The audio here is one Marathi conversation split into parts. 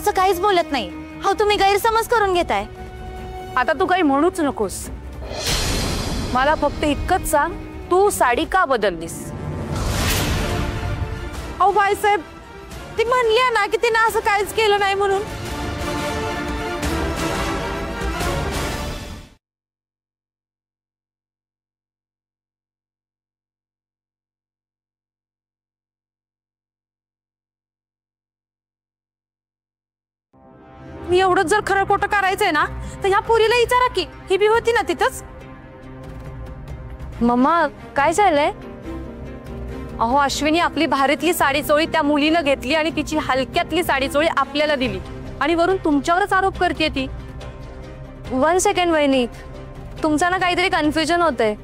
असं काहीच बोलत नाही. हो तुम्ही गैरसमज करून घेताय. आता तू काही म्हणूच नकोस. मला फक्त इतकंच सांग, तू साडी का बदललीस? अहो बाईसाहेब, ती म्हणली ना की तिने असं काहीच केलं नाही म्हणून. मी एवढंच जर खरं खोटं करायचंय ना तर ह्या पुरीला विचारा की ही बी होती ना तिथंच. मम्मा काय झालंय? अहो अश्विनी आपली भारतीय साडी चोळी त्या मुलीनं घेतली आणि तिची हलक्यातली साडी चोळी आपल्याला दिली आणि वरून तुमच्यावरच आरोप करते ती. 1 सेकंड वहिनी, तुमचं ना काहीतरी कन्फ्युजन होतंय.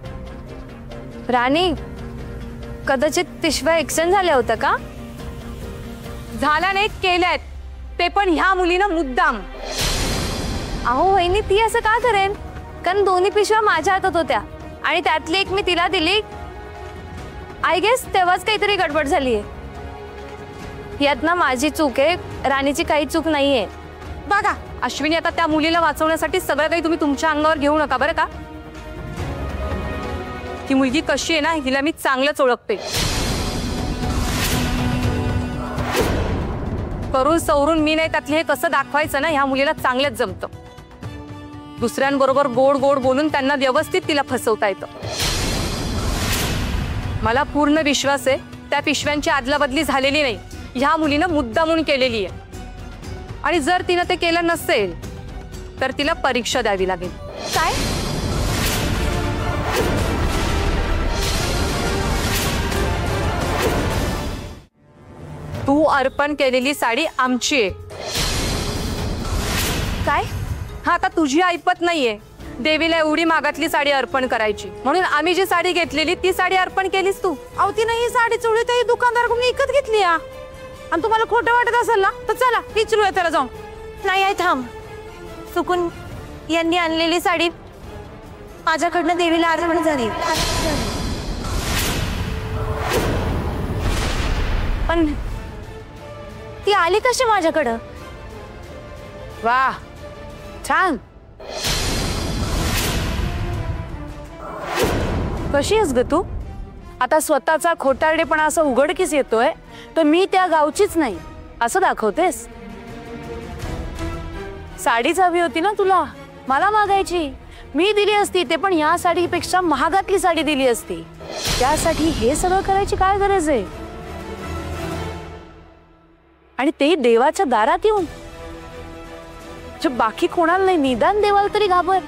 राणी, कदाचित पिशव्या एक्सचेंज झाल्या होत्या का? झाल्या नाही, केल्यात, ते पण ह्या मुलीनं मुद्दाम. अहो वहिनी, ती असं का करेन? कारण दोन्ही पिशव्या माझ्या हातात होत्या आणि त्यातली एक मी तिला दिली. आय गेस तेव्हाच काहीतरी गडबड झालीये. यात ना माझी चूक आहे, राणीची काही चूक नाहीये. बघा अश्विनी, आता त्या मुलीला वाचवण्यासाठी सगळं काही तुम्ही तुमच्या अंगावर घेऊ नका बरं का. ती मुलगी कशी आहे ना हिला मी चांगलंच ओळखते. करून सवरून मी नाही, त्यातले हे कसं दाखवायचं ना ह्या मुलीला चांगलंच जमतं. दुसऱ्यांबरोबर गोड गोड बोलून त्यांना व्यवस्थित तिला फसवता येतं. मला पूर्ण विश्वास आहे त्या पिशव्यांची आदलाबदली झालेली नाही, ह्या मुलीनं मुद्दामून केलेली आहे. आणि जर तिनं ते केलं नसेल तर तिला परीक्षा द्यावी लागेल. काय? तू अर्पण केलेली साडी आमची आहे. काय? हा, आता तुझी ऐपत नाहीये. देवीला एवढी मागातली साडी अर्पण करायची म्हणून आम्ही जी साडी घेतलेली ती साडी अर्पण केलीस तू. अहो तिने ही साडी चोळी तर दुकानदाराकडून विकत घेतली आणि तुम्हाला खोटं वाटत असेल ना तर चला विचारूया त्याला जाऊन. नाही आहे, थांब. चुकून यांनी आणलेली साडी माझ्याकडनं देवीला अर्पण झाली. पण ती आली कशी माझ्याकडं? वाह, छान. कशी आहेस ग तू? आता स्वतःचा खोटारडेपणा असं उघडकीस येतोय तर मी त्या गावचीच नाही असं दाखवतेस. साडीच हवी होती ना तुला, मला मागायची, मी दिली असती. ते पण या साडीपेक्षा महागातली साडी दिली असती. त्यासाठी हे सगळं करायची काय गरज आहे? आणि ते देवाच्या दारात येऊन. बाकी कोणाला नाही, निदान देवाला तरी घाबर.